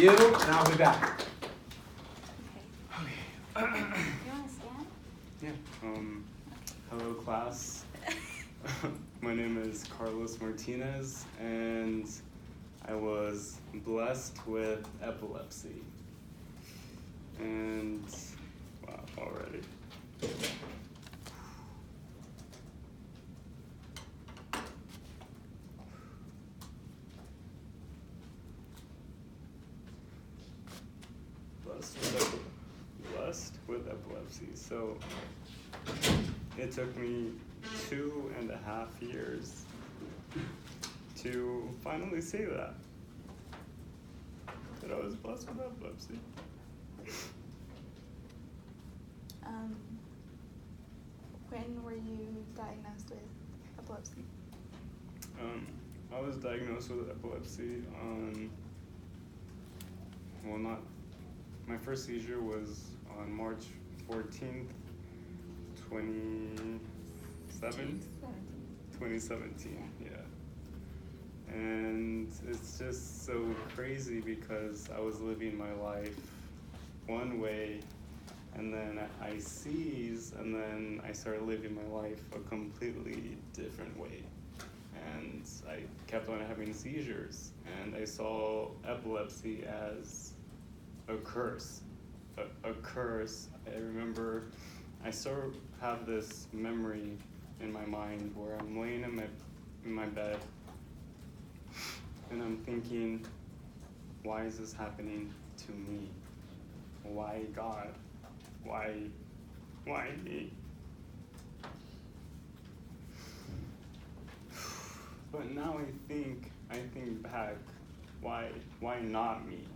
review, and I'll be back. Okay. You want to stand? Yeah. Hello, class. My name is Carlos Martinez, and I was blessed with epilepsy. And wow, already. Blessed with epilepsy. So it took me 2.5 years to finally say that I was blessed with epilepsy. When were you diagnosed with epilepsy? I was diagnosed with epilepsy on, my first seizure was on March 14th, 2017, yeah. And it's just so crazy because I was living my life one way, and then I seize, and then I started living my life a completely different way. And I kept on having seizures, and I saw epilepsy as a curse. A curse. I remember I sort of have this memory in my mind where I'm laying in my bed, and I'm thinking, why is this happening to me? Why God? Why me? But now I think back, why not me?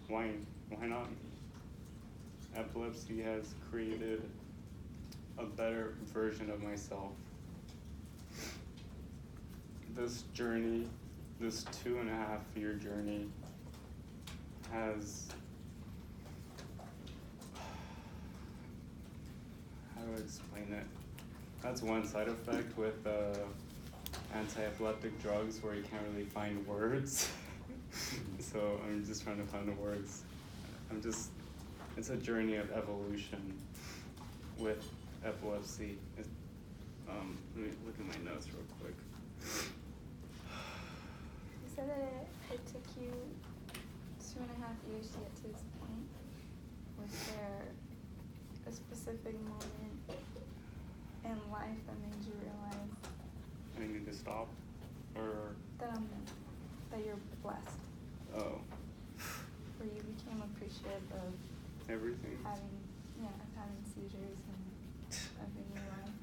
Why not me? Epilepsy has created a better version of myself. This journey, this 2.5-year journey has, how do I explain it? That's one side effect with anti-epileptic drugs where you can't really find words. So I'm just trying to find the words. It's a journey of evolution with epilepsy. Let me look at my notes real quick. You said that it took you 2.5 years to get to this point. Was there a specific moment in life that made you realize I need to stop, or that you're blessed? Oh. Where you became appreciative of Everything. having seizures and of your life.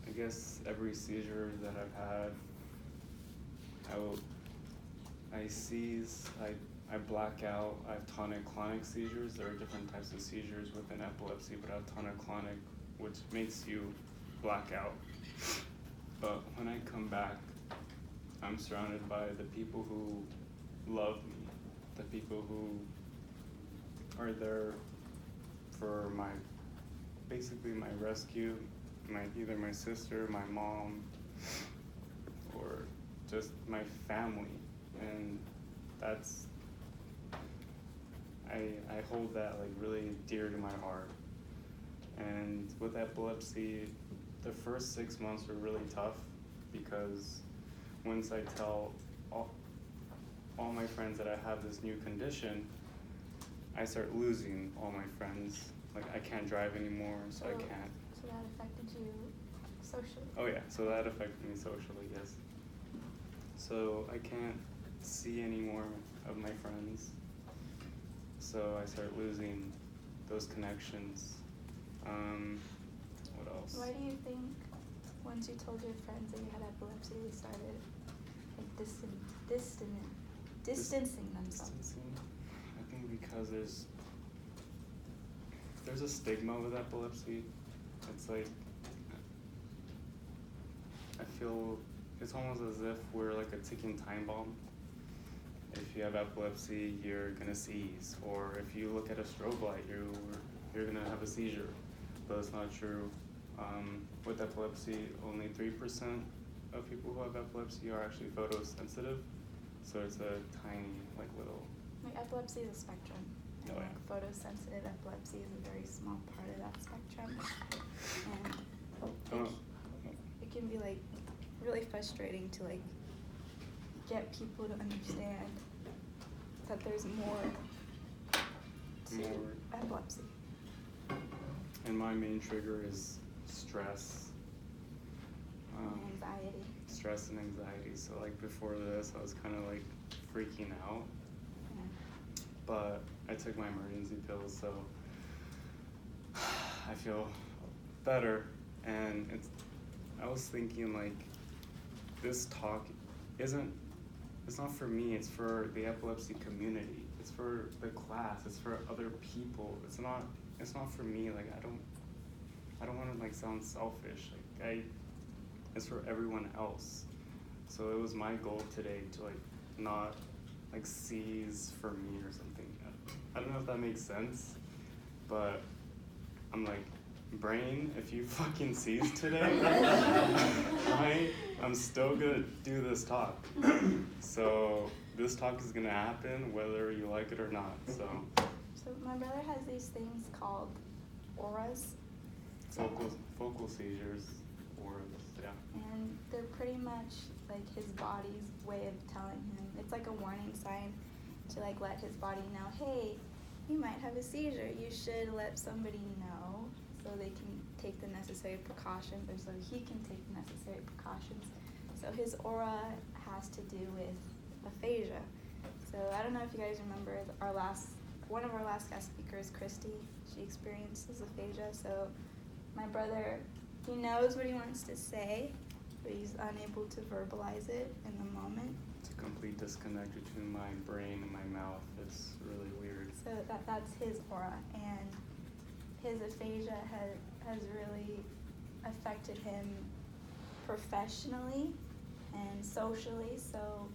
I guess every seizure that I've had, I seize, I black out. I have tonic-clonic seizures. There are different types of seizures within epilepsy, but I have tonic-clonic, which makes you black out. But when I come back, I'm surrounded by the people who love me, the people who are there for basically my rescue, either my sister, my mom, or just my family. And that's, I hold that like really dear to my heart. And with epilepsy, the first 6 months were really tough because once I tell all my friends that I have this new condition, I start losing all my friends. Like I can't drive anymore, so I can't. So that affected you socially? Oh yeah, so that affected me socially, yes. So I can't see any more of my friends. So I start losing those connections. What else? Why do you think once you told your friends that you had epilepsy, they started like distancing themselves? I think because there's a stigma with epilepsy. It's like, I feel it's almost as if we're like a ticking time bomb. If you have epilepsy, you're gonna seize, or if you look at a strobe light, you're gonna have a seizure. But it's not true. With epilepsy, only 3% of people who have epilepsy are actually photosensitive. So it's a tiny, like little. Like epilepsy is a spectrum. And Oh, yeah. like photosensitive epilepsy is a very small part of that spectrum. And it can be like really frustrating to like get people to understand that there's more to epilepsy. And my main trigger is stress. Anxiety. Stress and anxiety. So like before this, I was kind of like freaking out. Yeah. But I took my emergency pills, so I feel better. And I was thinking like, this talk it's not for me, it's for the epilepsy community. It's for the class, it's for other people. It's not for me. Like I don't want to like sound selfish. Like it's for everyone else. So it was my goal today to like not like seize for me or something. I don't know if that makes sense, but I'm like, brain, if you fucking seize today, I'm still gonna do this talk. So this talk is gonna happen whether you like it or not. So my brother has these things called auras. Focal seizures, auras, yeah. And they're pretty much like his body's way of telling him. It's like a warning sign to like let his body know, hey, you might have a seizure. You should let somebody know so they can take the necessary precautions, or so he can take the necessary precautions. So his aura has to do with aphasia. So I don't know if you guys remember one of our last guest speakers, Christy. She experiences aphasia. So my brother, he knows what he wants to say, but he's unable to verbalize it in the moment. It's a complete disconnect between my brain and my mouth. It's really weird. So that's his aura, and his aphasia has really affected him professionally and socially. So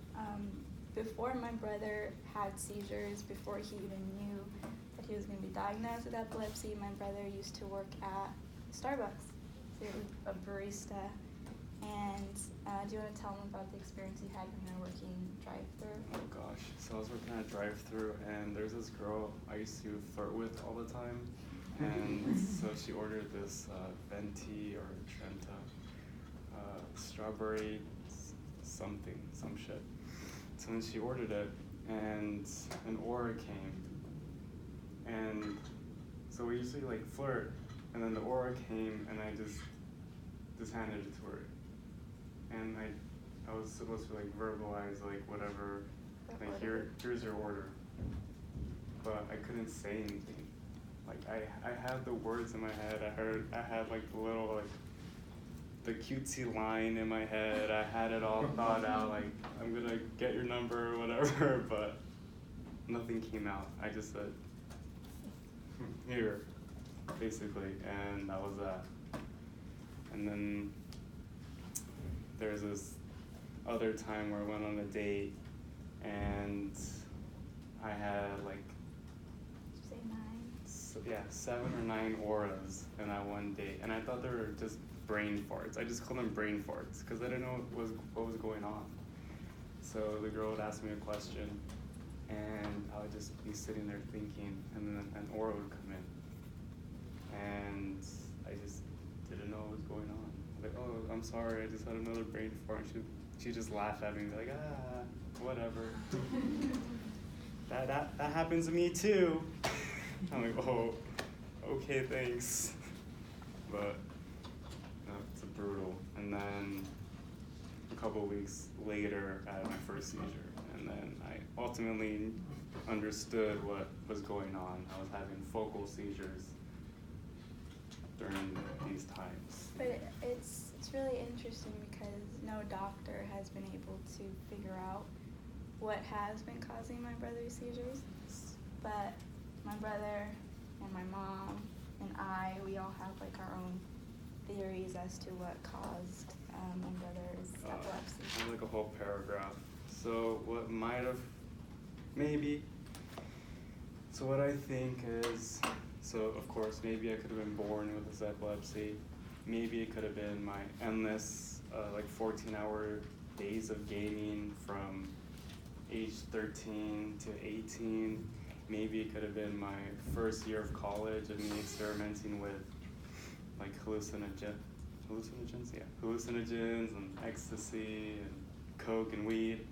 before my brother had seizures, before he even knew that he was going to be diagnosed with epilepsy, my brother used to work at Starbucks. So he was a barista. And do you want to tell them about the experience you had when you were working drive-thru? Oh gosh, so I was working at drive-thru, and there's this girl I used to flirt with all the time, and so she ordered this venti or Trenta, strawberry some shit. So then she ordered it, and an aura came, and so we usually like flirt, and then the aura came, and I just handed it to her. And I was supposed to like verbalize like whatever, like here's your order, but I couldn't say anything. Like I had the words in my head. I had like the little like the cutesy line in my head. I had it all thought out. Like I'm gonna get your number or whatever, but nothing came out. I just said here, basically, and that was that. And then there's this other time where I went on a date, and I had like, Did you say 9? 7 or 9 auras in that one date, and I thought they were just brain farts. I just called them brain farts because I didn't know what was going on. So the girl would ask me a question, and I would just be sitting there thinking, and then an aura would come in, and I just didn't know what was going on. Like, oh, I'm sorry, I just had another brain fart. And she just laughed at me and be like, whatever. that happens to me too. I'm like, oh, okay, thanks. But no, it's brutal. And then a couple of weeks later, I had my first seizure, and then I ultimately understood what was going on. I was having focal seizures during these times. But it's really interesting because no doctor has been able to figure out what has been causing my brother's seizures. But my brother and my mom and we all have like our own theories as to what caused my brother's epilepsy. I have like a whole paragraph. So what might have, maybe. So what I think is, so of course maybe I could have been born with this epilepsy, maybe it could have been my endless, like 14-hour days of gaming from age 13 to 18. Maybe it could have been my first year of college and me experimenting with like hallucinogens and ecstasy and coke and weed.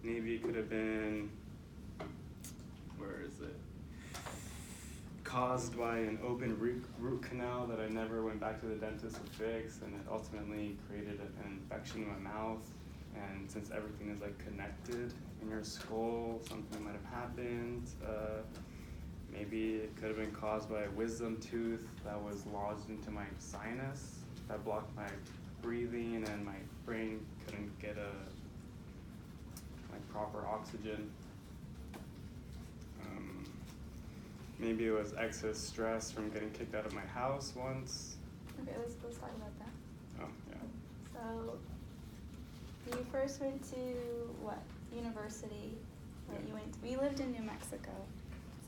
Maybe it could have been, where is it? Caused by an open root canal that I never went back to the dentist to fix, and it ultimately created an infection in my mouth. And since everything is like connected in your skull, something might have happened. Maybe it could have been caused by a wisdom tooth that was lodged into my sinus that blocked my breathing, and my brain couldn't get like proper oxygen. Maybe it was excess stress from getting kicked out of my house once. Okay, let's talk about that. Oh, yeah. So, you first went to what university? That you went. We lived in New Mexico.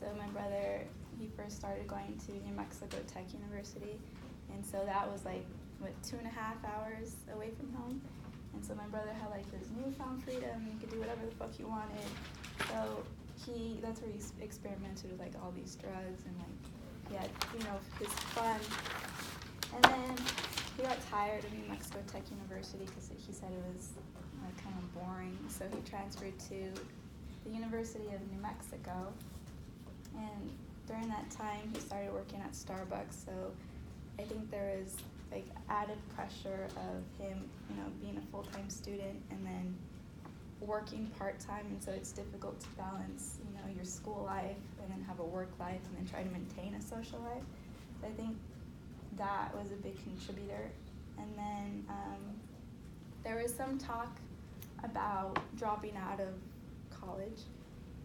So my brother, he first started going to New Mexico Tech University, and so that was like what 2.5 hours away from home. And so my brother had like this newfound freedom. He could do whatever the fuck he wanted. So that's where he experimented with like all these drugs, and like he had, his fun. And then he got tired of New Mexico Tech University because he said it was like kind of boring. So he transferred to the University of New Mexico. And during that time, he started working at Starbucks. So I think there was like added pressure of him, being a full-time student and then working part-time, and so it's difficult to balance, your school life and then have a work life and then try to maintain a social life. So I think that was a big contributor. And then there was some talk about dropping out of college,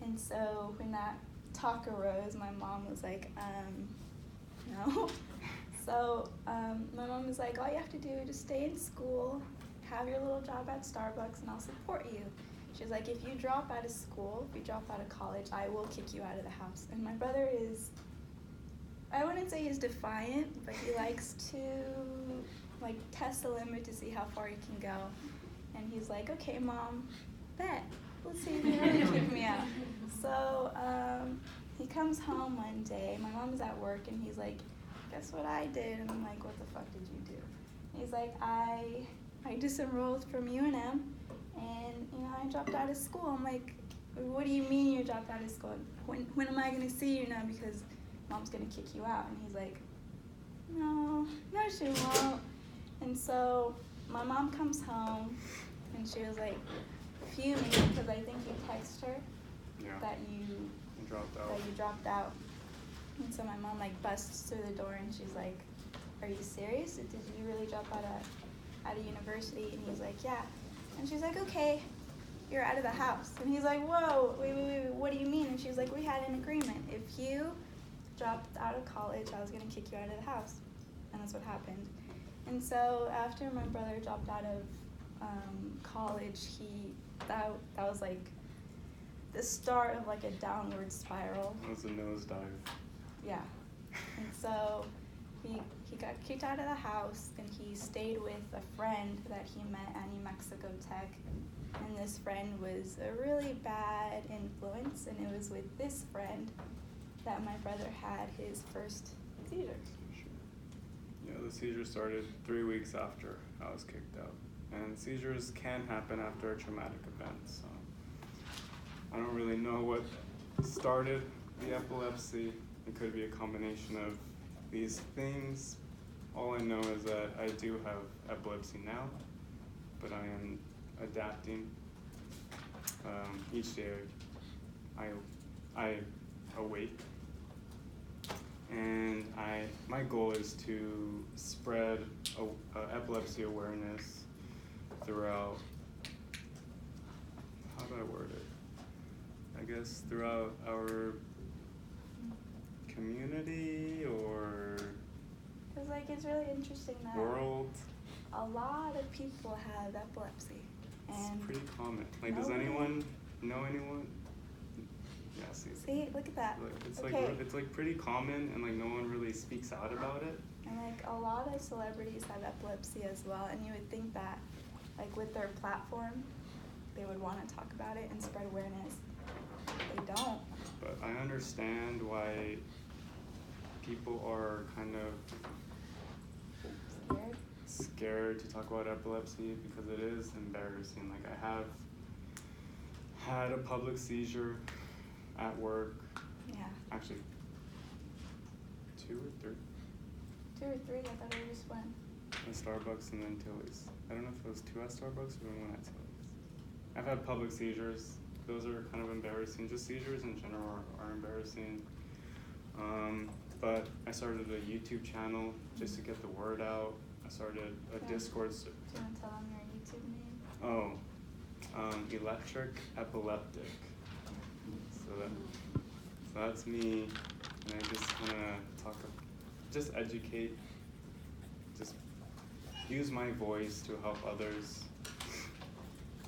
and so when that talk arose, my mom was like, no. So my mom was like, all you have to do is just stay in school, have your little job at Starbucks, and I'll support you. She was like, if you drop out of school, if you drop out of college, I will kick you out of the house. And my brother is, I wouldn't say he's defiant, but he likes to like test the limit to see how far he can go. And he's like, okay, Mom, bet. Let's see if you really kick me out. So he comes home one day. My mom's at work, and he's like, guess what I did? And I'm like, what the fuck did you do? And he's like, I disenrolled from UNM, and I dropped out of school. I'm like, what do you mean you dropped out of school? When am I gonna see you now? Because Mom's gonna kick you out. And he's like, no, she won't. And so my mom comes home, and she was like fuming because I think you texted her that you dropped out. And so my mom like busts through the door, and she's like, are you serious? Did you really drop out of university? And he's like, yeah. And she's like, okay, you're out of the house. And he's like, whoa, wait, what do you mean? And she's like, we had an agreement. If you dropped out of college, I was gonna kick you out of the house. And that's what happened. And so after my brother dropped out of college, that was like the start of like a downward spiral. It was a nosedive. Yeah. And so he got kicked out of the house, and he stayed with a friend that he met at New Mexico Tech. And this friend was a really bad influence, and it was with this friend that my brother had his first seizure. Yeah, the seizure started 3 weeks after I was kicked out. And seizures can happen after a traumatic event, so I don't really know what started the epilepsy. It could be a combination of these things. All I know is that I do have epilepsy now, but I am adapting. Each day I awake, and my goal is to spread epilepsy awareness throughout, how do I word it? I guess throughout our community or Because like it's really interesting that world. a lot of people have epilepsy. And It's pretty common. Like, does anyone know anyone? Yeah, see, look at that. It's okay. it's like pretty common, and like no one really speaks out about it. And like a lot of celebrities have epilepsy as well, and you would think that like with their platform, they would want to talk about it and spread awareness. They don't. But I understand why people are kind of scared to talk about epilepsy, because it is embarrassing. Like, I have had a public seizure at work. Yeah. Actually, 2 or 3. 2 or 3, I thought it was just one. At Starbucks and then Tilly's. I don't know if it was 2 at Starbucks or 1 at Tilly's. I've had public seizures. Those are kind of embarrassing. Just seizures in general are embarrassing. But I started a YouTube channel just to get the word out. I started a Discord. Do you want to tell them your YouTube name? Oh, Electric Epileptic. So that's me, and I just kind of just educate, just use my voice to help others.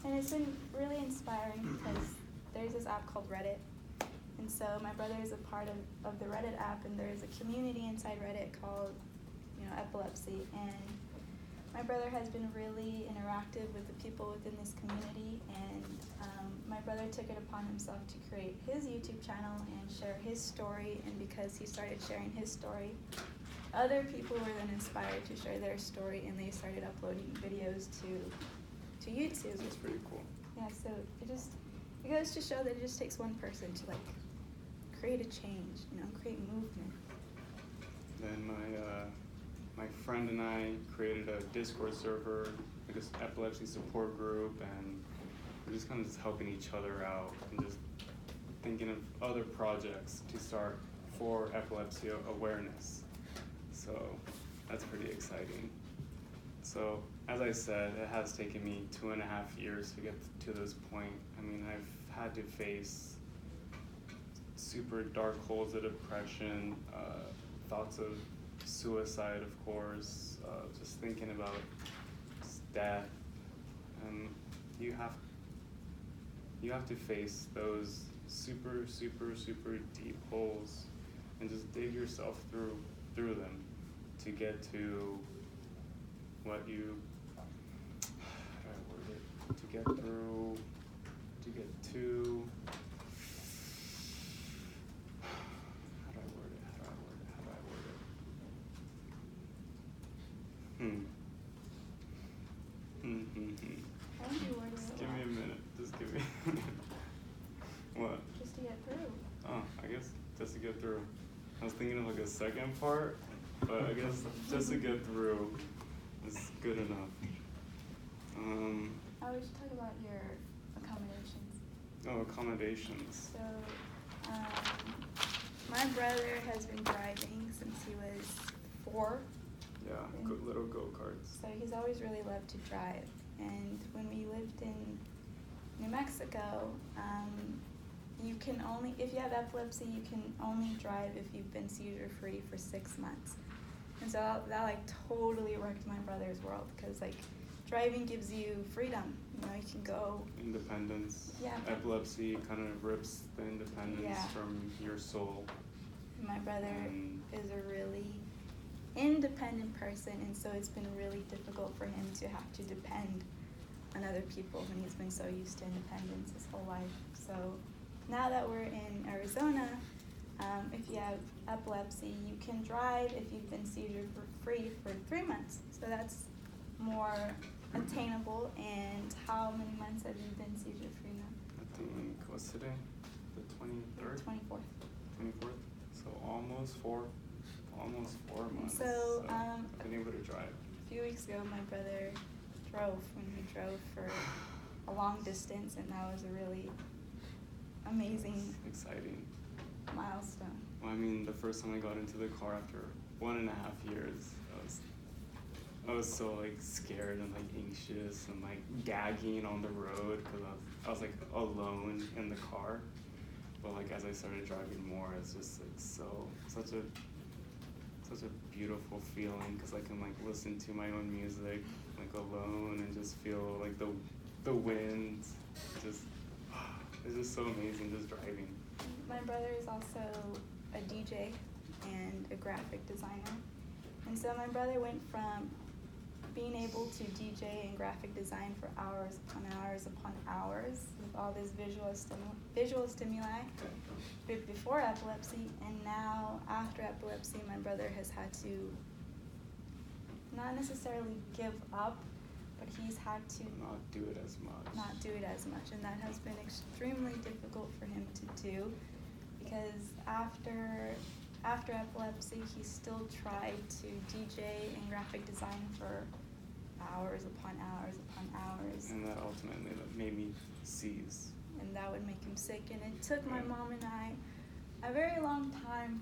And it's been really inspiring because there's this app called Reddit. And so my brother is a part of the Reddit app, and there's a community inside Reddit called, Epilepsy. And my brother has been really interactive with the people within this community, and my brother took it upon himself to create his YouTube channel and share his story. And because he started sharing his story, other people were then inspired to share their story, and they started uploading videos to YouTube. That's pretty cool. Yeah, so it goes to show that it just takes one person to create a change, create movement. Then my friend and I created a Discord server, like this epilepsy support group, and we're just kind of just helping each other out and just thinking of other projects to start for epilepsy awareness. So that's pretty exciting. So as I said, it has taken me 2.5 years to get to this point. I mean, I've had to face super dark holes of depression, thoughts of suicide, of course, just thinking about death. You have to face those super, super, super deep holes and just dig yourself through them to get to what you, how do I word it? To get to, how do I word it? How do you word it? Just give me a minute. Just give me a minute. What? Just to get through. Oh, I guess just to get through. I was thinking of like a second part, but I guess just to get through is good enough. I would talk about your accommodations. Oh, accommodations. So, my brother has been driving since he was 4. Yeah, little go-karts. So he's always really loved to drive. And when we lived in New Mexico, you can only, if you have epilepsy, you can only drive if you've been seizure-free for 6 months. And so that totally wrecked my brother's world, because driving gives you freedom. You can go. Independence. Yeah. Epilepsy kind of rips the independence from your soul. My brother is a really independent person, and so it's been really difficult for him to have to depend on other people when he's been so used to independence his whole life. So now that we're in Arizona, if you have epilepsy, you can drive if you've been seizure-free for 3 months. So that's more attainable. And how many months have you been seizure-free now? I think, what's today? The 23rd? 24th. 24th? So almost four months. So, I've been able to drive. A few weeks ago, my brother drove when he drove for a long distance, and that was a really amazing, exciting milestone. Well, I mean, the first time I got into the car after 1.5 years, I was so scared and anxious and gagging on the road because I was alone in the car. But as I started driving more, it's just such a beautiful feeling, because I can listen to my own music alone and just feel the wind. It's just so amazing just driving. My brother is also a DJ and a graphic designer, And so my brother went from being able to DJ and graphic design for hours upon hours upon hours with all this visual stimuli before epilepsy, and now after epilepsy, my brother has had to not necessarily give up, but he's had to not do it as much. And that has been extremely difficult for him to do, because after epilepsy, he still tried to DJ and graphic design for hours upon hours upon hours. And that ultimately made me seize. And that would make him sick. And it took my mom and I a very long time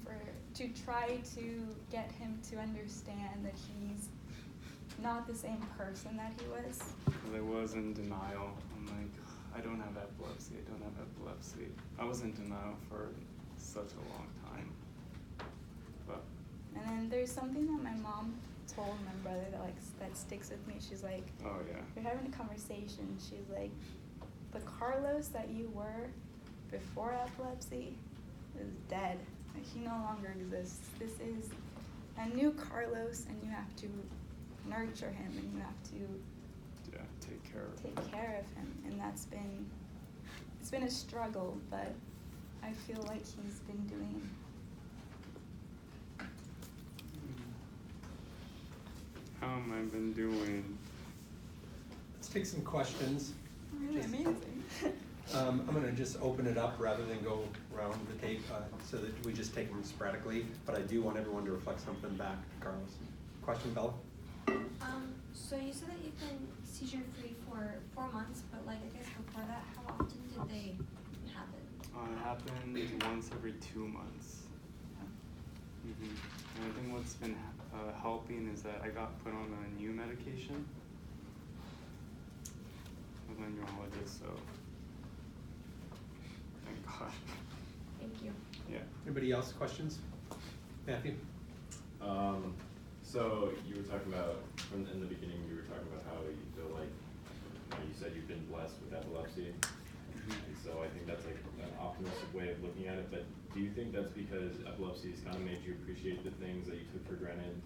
to try to get him to understand that he's not the same person that he was. Because I was in denial. I'm like, I don't have epilepsy. I was in denial for such a long time. But. And then there's something that my mom told my brother that sticks with me. She's like, oh yeah. We're having a conversation. She's like, the Carlos that you were before epilepsy is dead. Like, he no longer exists. This is a new Carlos, and you have to nurture him, and you have to take care of him. And it's been a struggle, but I feel like he's been doing. How have I been doing? Let's take some questions. Really amazing. I'm going to just open it up rather than go around the tape so that we just take them sporadically. But I do want everyone to reflect something back to Carlos. Question, Bella? So you said that you've been seizure-free for 4 months, but like I guess before that, how often did they happen? It happened once every 2 months. And I think what's been helping is that I got put on a new medication with my neurologist, so thank God. Thank you. Yeah. Anybody else questions? Matthew? So you were talking about, in the beginning, you were talking about how you feel like, you said you've been blessed with epilepsy. And so I think that's like an optimistic way of looking at it, but do you think that's because epilepsy has kind of made you appreciate the things that you took for granted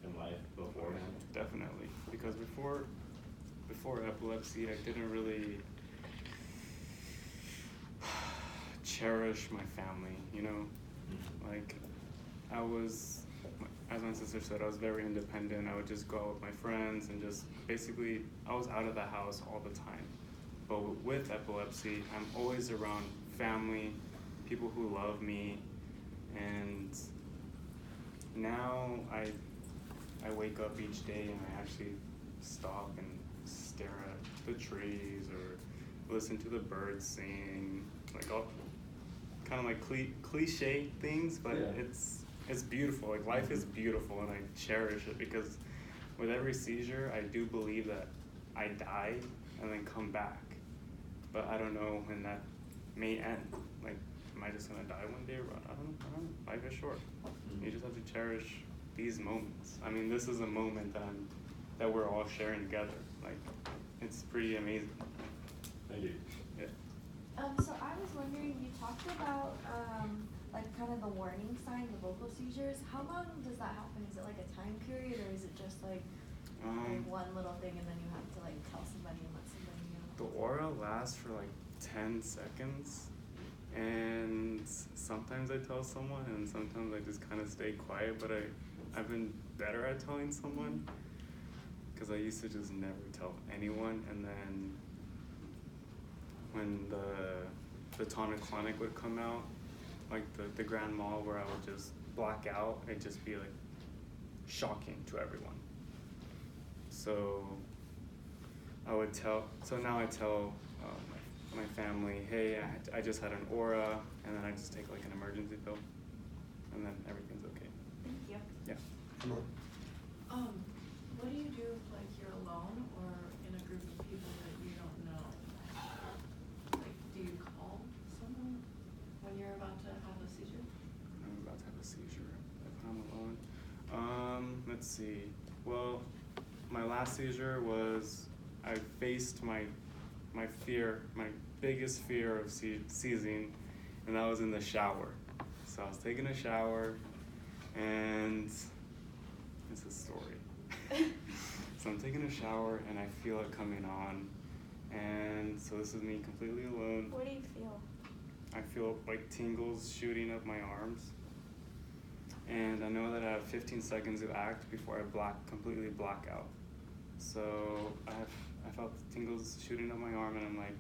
in life beforehand? Definitely, because before epilepsy, I didn't really cherish my family, you know? Like, I was, as my sister said, I was very independent. I would just go out with my friends and just basically, I was out of the house all the time. But with epilepsy, I'm always around family, people who love me, and now I wake up each day and I actually stop and stare at the trees or listen to the birds sing, like all kind of like cliche things, but yeah. It's beautiful. Like, life is beautiful, and I cherish it, because with every seizure, I do believe that I die and then come back. But I don't know when that may end. Like, am I just gonna die one day? I don't know. Life is short. You just have to cherish these moments. I mean, this is a moment that we're all sharing together. Like, it's pretty amazing. Thank you. Yeah. So I was wondering, you talked about like kind of the warning sign, the vocal seizures. How long does that happen? Is it like a time period, or is it just like one little thing and then you have to like tell somebody and let somebody know? The aura lasts for like 10 seconds, and sometimes I tell someone and sometimes I just kind of stay quiet, but I've been better at telling someone, because I used to just never tell anyone, and then when the tonic-clonic would come out, like the grand mal where I would just black out, it'd just be like shocking to everyone. So now I tell my family, hey, I just had an aura, and then I just take like an emergency pill, and then everything's okay. Thank you. Yeah. What do you do if like you're alone or in a group of people that you don't know? Like, do you call someone when you're about to have a seizure? I'm about to have a seizure if I'm alone. Let's see. Well, my last seizure was, I faced my fear, my biggest fear of seizing, and that was in the shower. So I was taking a shower, and It's a story. So I'm taking a shower and I feel it coming on, and so this is me completely alone. What do you feel? I feel like tingles shooting up my arms, and I know that I have 15 seconds to act before I completely black out. So I felt tingles shooting up my arm, and I'm like,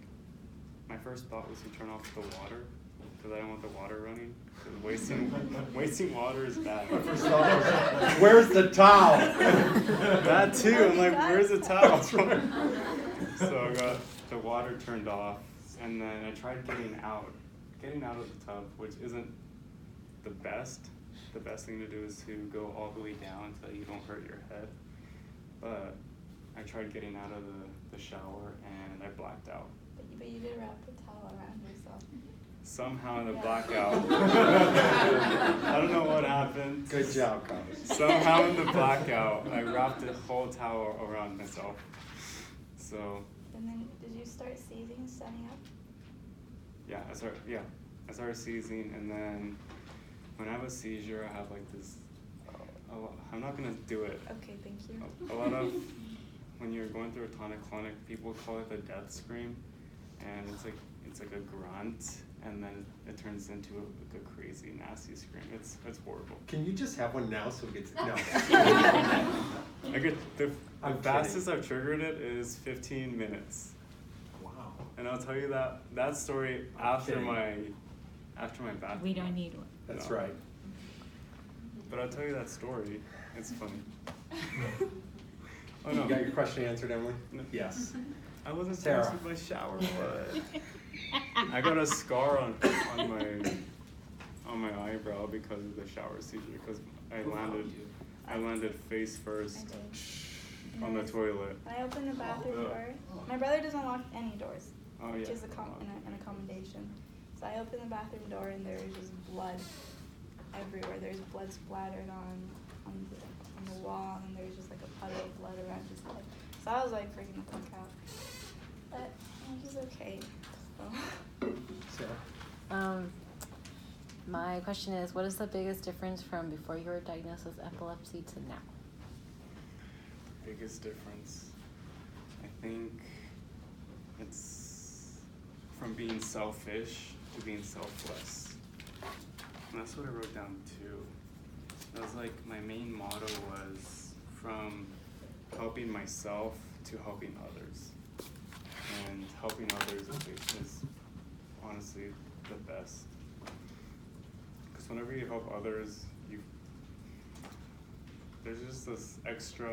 my first thought was to turn off the water, because I don't want the water running. Because wasting water is bad. Where's the towel? That too. I'm like, where's the towel? So I got the water turned off, and then I tried getting out of the tub, which isn't the best. The best thing to do is to go all the way down so you don't hurt your head. But I tried getting out of the shower, and I blacked out. But you did wrap the towel around yourself. Somehow in the blackout, I don't know what happened. Good job, Carlos. Somehow in the blackout, I wrapped the whole towel around myself. So. And then did you start seizing, standing up? Yeah, I started seizing, and then when I have a seizure, I have like this. I'm not gonna do it. Okay, thank you. A lot of when you're going through a tonic-clonic, people call it the death scream, and it's like a grunt, and then it turns into like a crazy, nasty scream. It's horrible. Can you just have one now so it gets no? I get the I'm fastest I've triggered it is 15 minutes. Wow. And I'll tell you that story after my bathroom. We don't need one. That's No. right. But I'll tell you that story. It's funny. Oh no. You got your question answered, Emily? No. Yes. I wasn't Sarah. finished with my shower, but I got a scar on my eyebrow because of the shower seizure, because I landed face first I did. on the toilet. And I opened the bathroom door. My brother doesn't lock any doors, Oh which yeah. is an accommodation. So I opened the bathroom door, and there was just blood everywhere. There's blood splattered on the wall, and there's just like a puddle of blood around his head. So I was like freaking the fuck out. But he's okay. So. Sarah? My question is, what is the biggest difference from before you were diagnosed with epilepsy to now? Biggest difference, I think it's from being selfish to being selfless. And that's what I wrote down too. That was like my main motto was from helping myself to helping others. And helping others is honestly the best. Because whenever you help others, there's just this extra,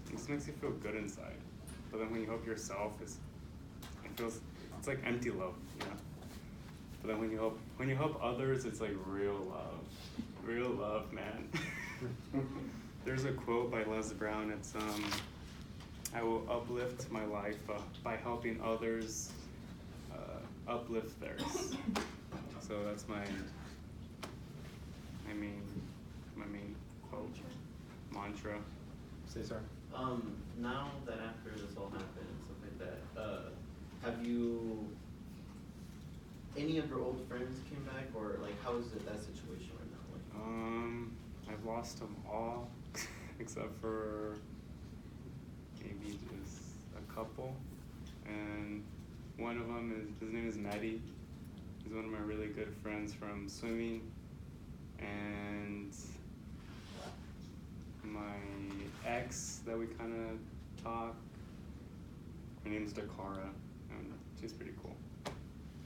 it just makes you feel good inside. But then when you help yourself, it's like empty love, you know? But then when you help others, it's like real love, man. There's a quote by Les Brown. It's I will uplift my life by helping others uplift theirs. So that's my main quote, mantra. Cesar? Now that after this all happened and stuff like that, have you, any of your old friends came back, or like how is that situation right now? Like, I've lost them all except for maybe just a couple, and one of them his name is Maddie. He's one of my really good friends from swimming, and my ex that we kind of talk, her name's Dakara, and she's pretty cool.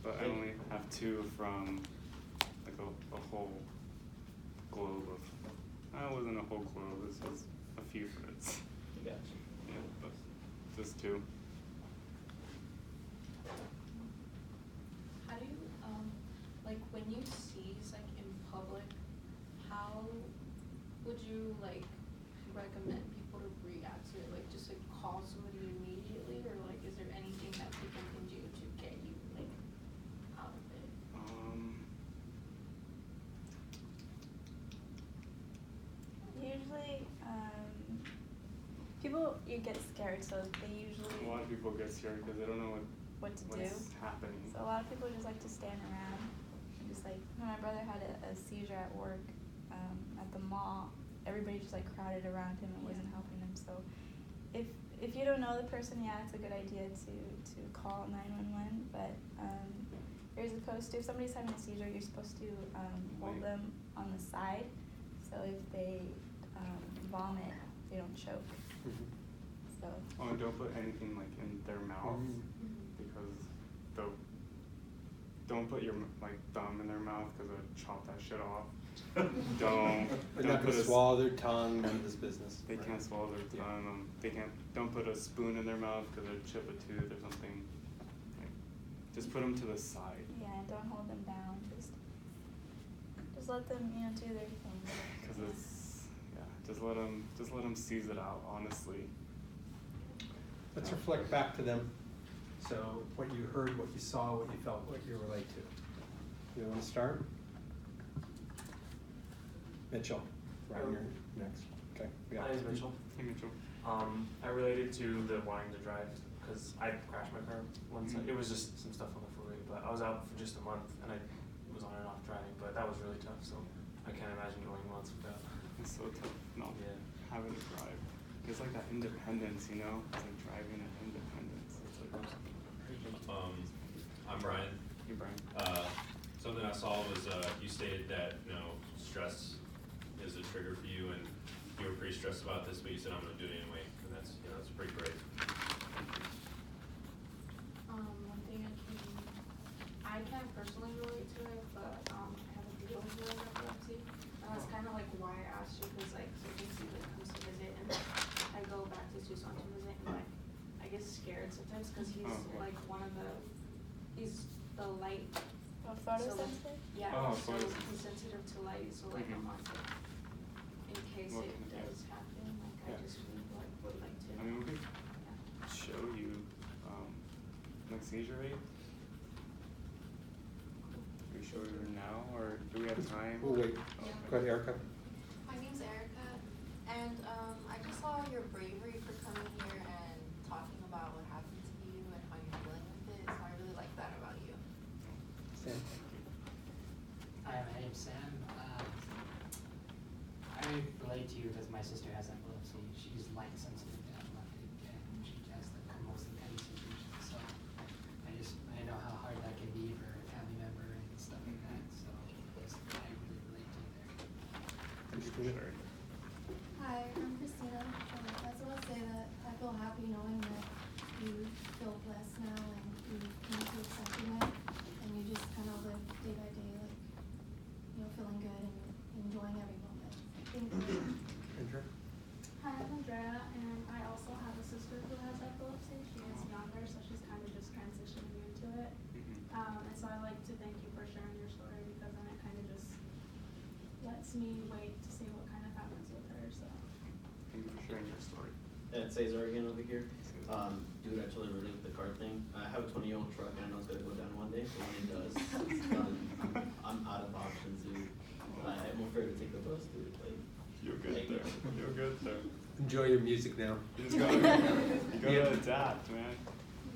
But I only have two from like a whole globe of, it wasn't a whole globe, this was a few friends. Gotcha. Yeah, but just two. How do you, like when you seize like in public, how would you like recommend people to react to it? Like just like call somebody immediately, or like is there anything that people can do to get you like out of it? Usually, people, you get scared, so they usually A lot of people get scared because they don't know what to do. what's happening. So a lot of people just like to stand around and just like, when my brother had a seizure at work, at the mall, everybody just like crowded around him and wasn't helping him. So if you don't know the person, yeah, it's a good idea to call 911. But you're supposed to, if somebody's having a seizure, you're supposed to hold them on the side, so if they vomit, they don't choke. So. Oh, and don't put anything like in their mouth because don't put your like thumb in their mouth because they'll chop that shit off. They're not gonna swallow their tongue. None of this business. They can't swallow their tongue. They can't. Don't put a spoon in their mouth because they'll chip a tooth or something. Like, just put them to the side. Yeah, and don't hold them down. Just let them, do their thing. Because it's just let them seize it out. Honestly. Let's reflect back to them. So what you heard, what you saw, what you felt, what you relate to. You want to start? Mitchell, right here next. Okay. My name is Mitchell. Hey, Mitchell. I related to the wanting to drive because I crashed my car once. It was just some stuff on the freeway, but I was out for just a month and I was on and off driving, but that was really tough. So I can't imagine going months without. It's so tough. No. Yeah. Having to drive. It's like that independence, It's like driving at independence. It's like. I'm Brian. Hey, Brian. Something I saw was you stated that stress is a trigger for you, and you were pretty stressed about this, but you said I'm going to do it anyway, and that's pretty great. One thing I can't personally relate to it, but I have a deal with epilepsy. That's kind of like why I asked you, because like so Casey comes to visit, and I go back to Tucson to visit, and like I get scared sometimes because he's like he's the light. Photosensitive? Yeah, Oh, so photosensitive. he's sensitive to light, so like I'm on in case What it can- yeah. does happen, like I just would like to. I mean, we could Yeah. show you like seizure rate. Can we show you now, or do we have time? We'll wait. Yeah. Go ahead, Erica. My name's Erica, and I just saw your bravery for coming here and talking about what happened to you and how you're dealing with it, so I really like that about you. Sam. Hi, my name's Sam. I relate to you because my sister has epilepsy. She's light sensitive to epileptic, and she has the convulsive heavy seizures. So I know how hard that can be for a family member and stuff like that. So I really relate to you there. Sure. Hi, I'm Christina. I just want to say that I feel happy knowing that you feel blessed now and you came to accepting it, and you just kind of live day by day, like, feeling good and enjoying every moment. Thank you. Andrew. Hi, I'm Andrea, and I also have a sister who has epilepsy. She is younger, so she's kind of just transitioning into it. And so I like to thank you for sharing your story, because then it kind of just lets me wait to see what kind of happens with her. So. Thank you for sharing your story. Seizure again over here. Dude, actually relate with the car thing. I have a 20-year-old truck, and I know it's gonna go down one day. But when it does, it's done. I'm out of options, dude. I'm afraid to take the bus, dude. Like, You're good there. You're good there. Enjoy your music now. You gotta adapt, man.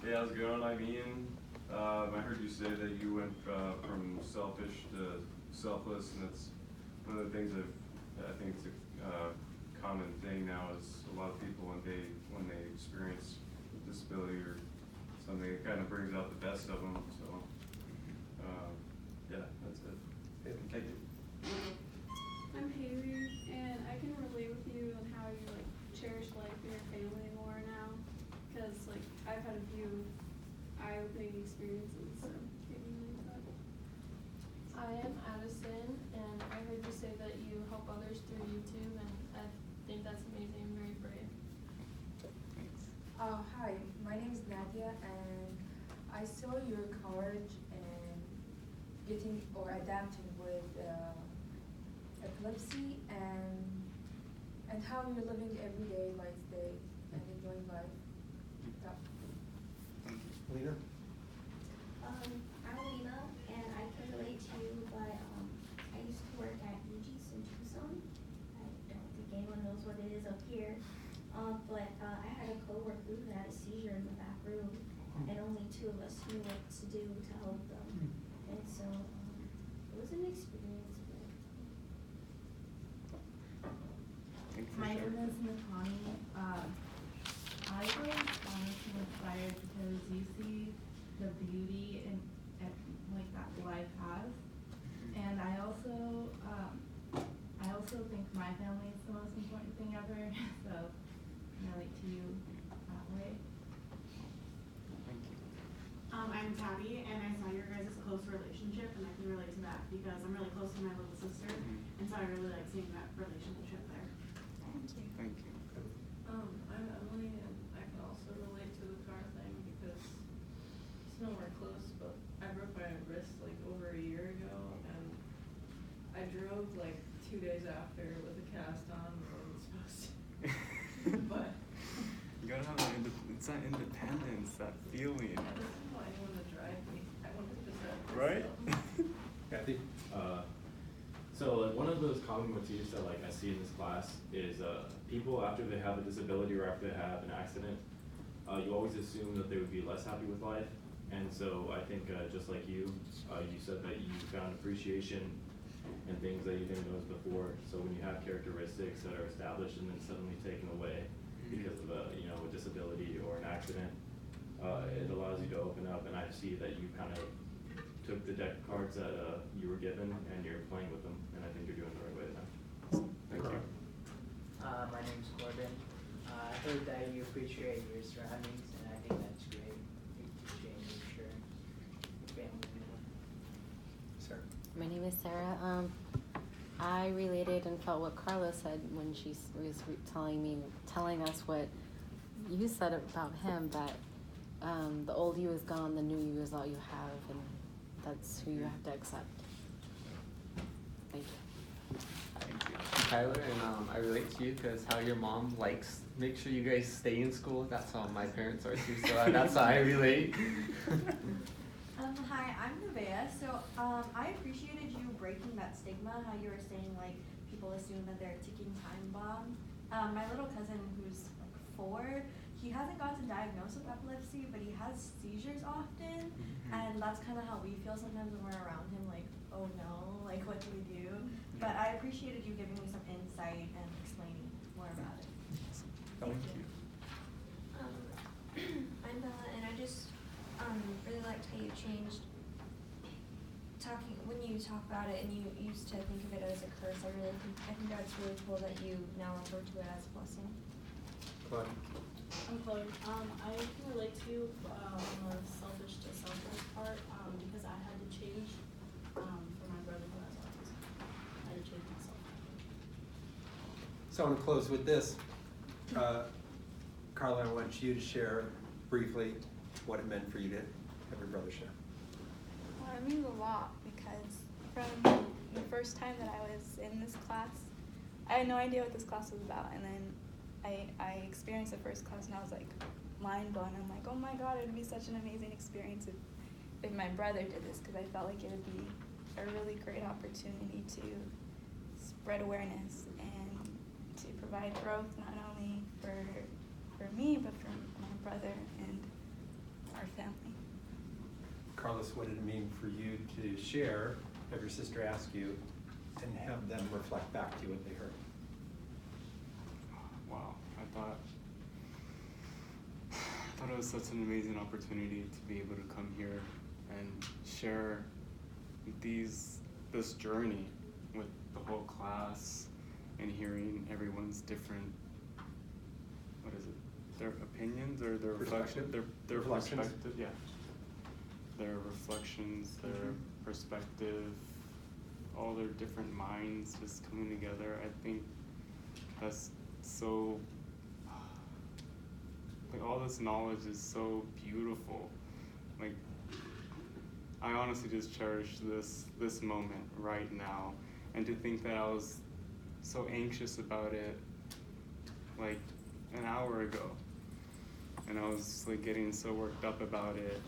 Hey, how's it going? I'm Ian. I heard you say that you went from selfish to selfless, and that's one of the things that I think it's a common thing now is a lot of people when they experience disability or something, it kind of brings out the best of them. So, yeah, that's it. Thank you. I'm Haley, and I can relate with you on how you cherish life and your family more now, because I've had a few eye-opening experiences, so it really tough. I am Addison, and I heard you say that you help others through YouTube, and I think that's amazing and very brave. Hi, my name is Nadia, and I saw your courage and getting or adapting with epilepsy and how you're living every day by day and enjoying life. Lena? I'm Lena, and I can relate to you, but I used to work at UG's in Tucson. I don't think anyone knows what it is up here. But I had a coworker who had a seizure in the back room, and only 2 of us knew what to do to help them. And so it was an experience. But name is Natani. I was honestly inspired because you see the beauty in like that life has, and I also think my family is the most important thing ever. So I relate to you that way. I'm Tabby, and I saw your guys' close relationship, and I can relate to that because I'm really close to my little sister, and so I really like seeing that relationship there. Thank you. Thank you. I'm Emily, and I can also relate to the car thing because it's nowhere close, but I broke my wrist like over a year ago, and I drove like 2 days after with a cast on when I wasn't supposed to. But You gotta have that it's that independence, that feeling. I doesn't want anyone to drive me. I want to just drive Right? Kathy? So like one of those common motifs that like I see in this class is people after they have a disability or after they have an accident, you always assume that they would be less happy with life. And so I think just like you said that you found appreciation in things that you didn't notice before. So when you have characteristics that are established and then suddenly taken away because of a disability or an accident, it allows you to open up. And I see that you kind of took the deck of cards that you were given and you're playing with them, and I think you're doing it the right way then. Thank you. My name's Corbin. I heard that you appreciate your surroundings, and I think that's great. You appreciate your family. Sarah. My name is Sarah. I related and felt what Carla said when she was telling us what you said about him, that the old you is gone, the new you is all you have, and that's who you have to accept. Thank you. I'm Tyler, and I relate to you because how your mom likes make sure you guys stay in school. That's how my parents are too, so that's how I relate. Hi, I'm Nevaeh. So I appreciated you breaking that stigma, how you were saying like people assume that they're a ticking time bomb. My little cousin who's like 4, he hasn't gotten diagnosed with epilepsy, but he has seizures often, and that's kind of how we feel sometimes when we're around him, like, oh no, like what do we do? But I appreciated you giving me some insight and explaining more about it. Thank you. I'm Bella, and I just really liked how you changed when you talk about it and you used to think of it as a curse. I think that's really cool that you now refer to it as a blessing. Claude. I'm Chloe. I can relate to you on the selfish to selfless part because I had to change for my brother who has autism. I had to change myself. So I want to close with this. Carla, I want you to share briefly what it meant for you to have your brother share. Well, it means a lot because from the first time that I was in this class, I had no idea what this class was about, and then I experienced the first class and I was like mind blown. I'm like, oh my God, it would be such an amazing experience if my brother did this, because I felt like it would be a really great opportunity to spread awareness and to provide growth not only for me but for my brother and our family. Carlos, what did it mean for you to share, have your sister ask you, and have them reflect back to you what they heard? Wow, I thought it was such an amazing opportunity to be able to come here and share this journey with the whole class and hearing everyone's different, their opinions or their reflection, their perspective, yeah. Their reflections, their perspective, all their different minds just coming together. I think that's so, like all this knowledge is so beautiful. Like I honestly just cherish this moment right now, and to think that I was so anxious about it like an hour ago, and I was like getting so worked up about it.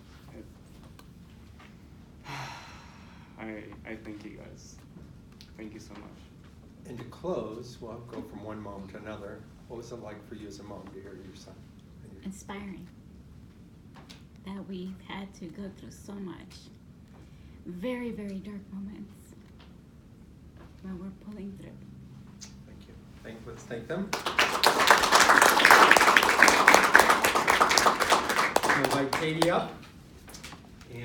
I thank you guys. Thank you so much. And to close, we'll go from one mom to another. What was it like for you as a mom to hear your son? Inspiring. That we've had to go through so much. Very, very dark moments. But we're pulling through. Thank you. Let's thank them. Invite Katie up.